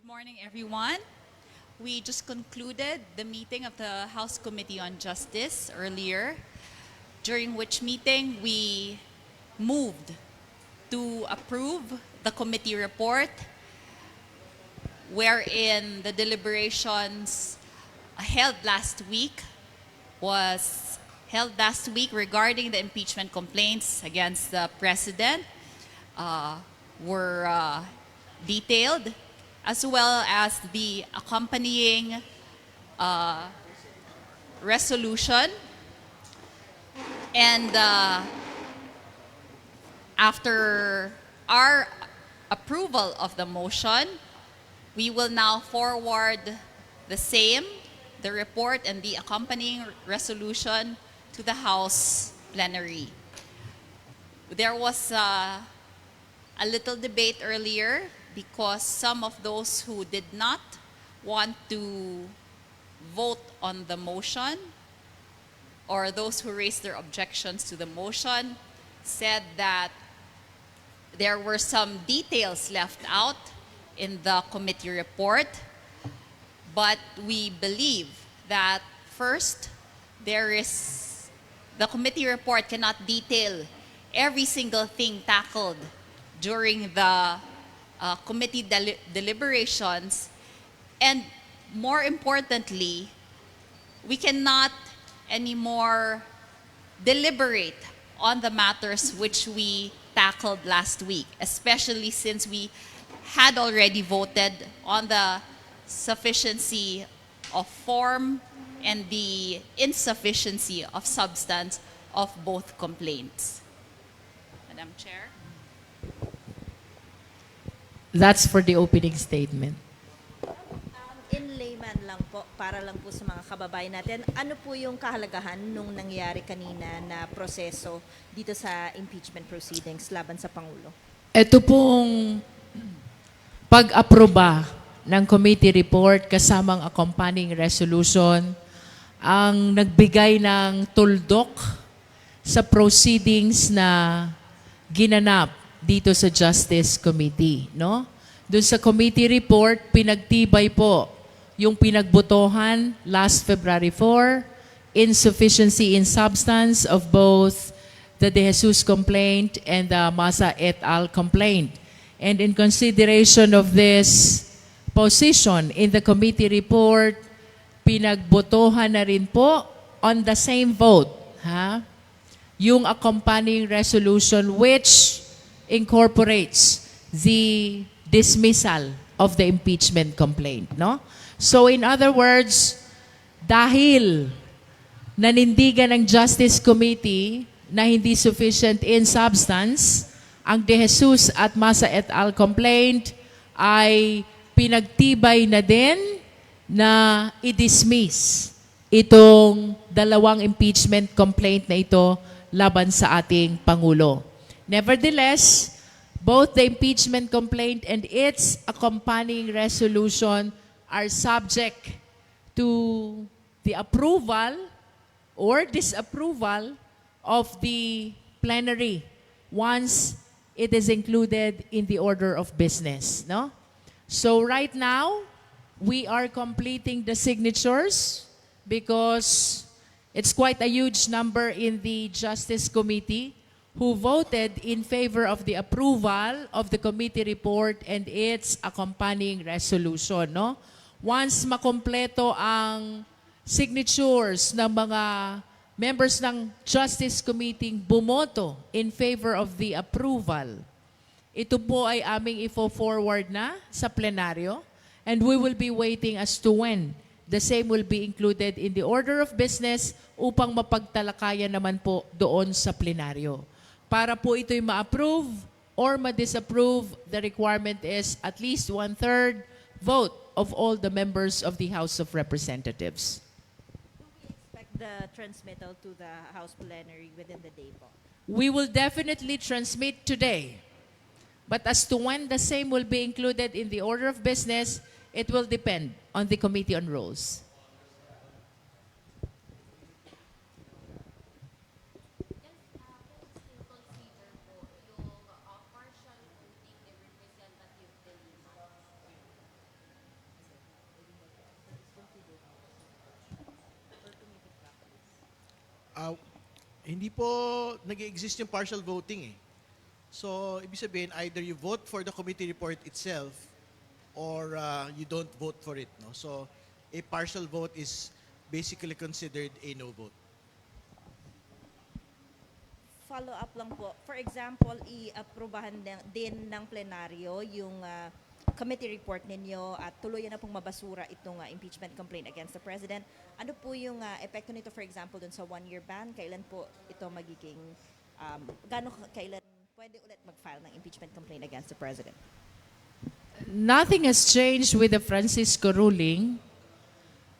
Good morning, everyone. We just concluded the meeting of the House Committee on Justice earlier, during which meeting we moved to approve the committee report, wherein the deliberations held last week was held last week regarding the impeachment complaints against the president were detailed, as well as the accompanying resolution. And after our approval of the motion, we will now forward the report and the accompanying resolution to the House plenary. There was a little debate earlier because some of those who did not want to vote on the motion, or those who raised their objections to the motion, said that there were some details left out in the committee report. But we believe that first, the committee report cannot detail every single thing tackled during the committee deliberations. And more importantly, we cannot anymore deliberate on the matters which we tackled last week, especially since we had already voted on the sufficiency of form and the insufficiency of substance of both complaints. Madam Chair? That's for the opening statement. In layman lang po, para lang po sa mga kababayan natin, ano po yung kahalagahan nung nangyari kanina na proseso dito sa impeachment proceedings laban sa Pangulo? Ito pong pag-aproba ng committee report kasamang accompanying resolution ang nagbigay ng tuldok sa proceedings na ginanap dito sa Justice Committee, no? Doon sa committee report, pinagtibay po yung pinagbotohan last February 4, insufficiency in substance of both the De Jesus complaint and the Masa et al. Complaint. And in consideration of this position in the committee report, pinagbotohan na rin po on the same vote, yung accompanying resolution which incorporates the dismissal of the impeachment complaint, no? So in other words, dahil nanindigan ng Justice Committee na hindi sufficient in substance, ang De Jesus at Masa et al. Complaint ay pinagtibay na din na i-dismiss itong dalawang impeachment complaint na ito laban sa ating Pangulo. Nevertheless, both the impeachment complaint and its accompanying resolution are subject to the approval or disapproval of the plenary once it is included in the order of business, no? So right now, we are completing the signatures because it's quite a huge number in the Justice Committee who voted in favor of the approval of the committee report and its accompanying resolution, no? Once makompleto ang signatures ng mga members ng Justice Committee bumoto in favor of the approval, ito po ay aming ifo-forward na sa plenaryo, and we will be waiting as to when the same will be included in the order of business upang mapagtalakayan naman po doon sa plenaryo. Para po ito'y ma-approve or ma-disapprove, the requirement is at least 1/3 vote of all the members of the House of Representatives. Do we expect the transmittal to the House plenary within the day po? We will definitely transmit today. But as to when the same will be included in the order of business, it will depend on the Committee on Rules. Ah, hindi po nag-exist yung partial voting eh. So, ibig sabihin, either you vote for the committee report itself or you don't vote for it. No? So, a partial vote is basically considered a no vote. Follow up lang po. For example, i-aprobahan din ng plenaryo yung committee report ninyo at tuluyan na pong mabasura itong impeachment complaint against the president. Ano po yung epekto nito, for example, dun sa one-year ban? Kailan po ito magiging, kailan pwede ulit mag-file ng impeachment complaint against the president? Nothing has changed with the Francisco ruling.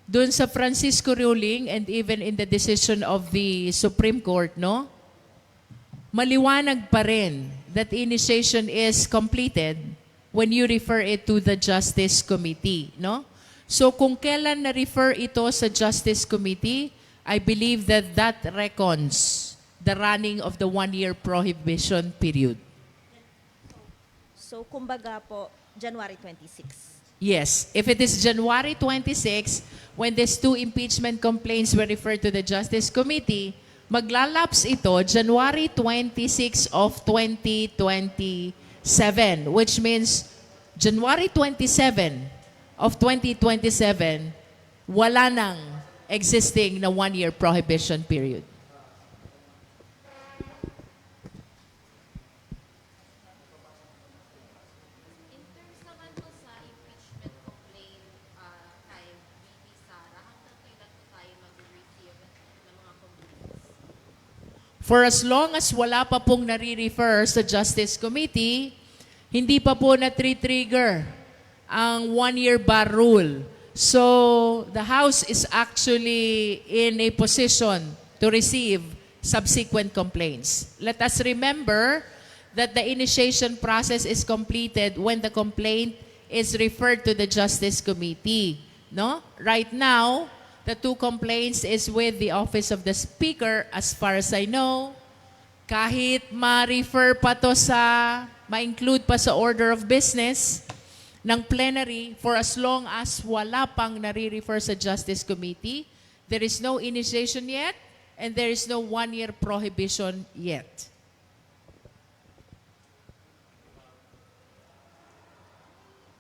Doon sa Francisco ruling and even in the decision of the Supreme Court, no? Maliwanag pa rin that initiation is completed when you refer it to the Justice Committee, no? So kung kailan na-refer ito sa Justice Committee, I believe that that reckons the running of the one-year prohibition period. So, kumbaga po, January 26. Yes, if it is January 26, when these two impeachment complaints were referred to the Justice Committee, maglalaps ito January 26 of 2027, which means January 27 of 2027, wala nang existing na one-year prohibition period. In terms naman po sa impeachment complaint kay VP Sara, hanggang kailan po tayo mag-receive ng mga complaints? For as long as wala pa pong nare-refer sa Justice Committee, hindi pa po na-trigger ang one-year bar rule. So, the House is actually in a position to receive subsequent complaints. Let us remember that the initiation process is completed when the complaint is referred to the Justice Committee. No? Right now, the two complaints is with the Office of the Speaker, as far as I know. Kahit ma-refer pa to sa, ma-include pa sa order of business ng plenary, for as long as wala pang nare-refer sa Justice Committee, there is no initiation yet, and there is no one-year prohibition yet.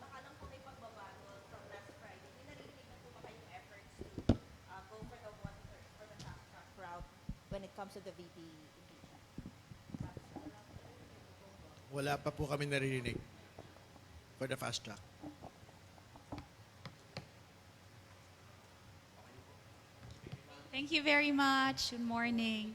Baka lang po may pagbabago from last Friday. May narinig na po ba kayong efforts to go for the one-third for the fast track route when it comes to the VP impeachment? Wala pa po kami naririnig for the fast track. Thank you very much. Good morning.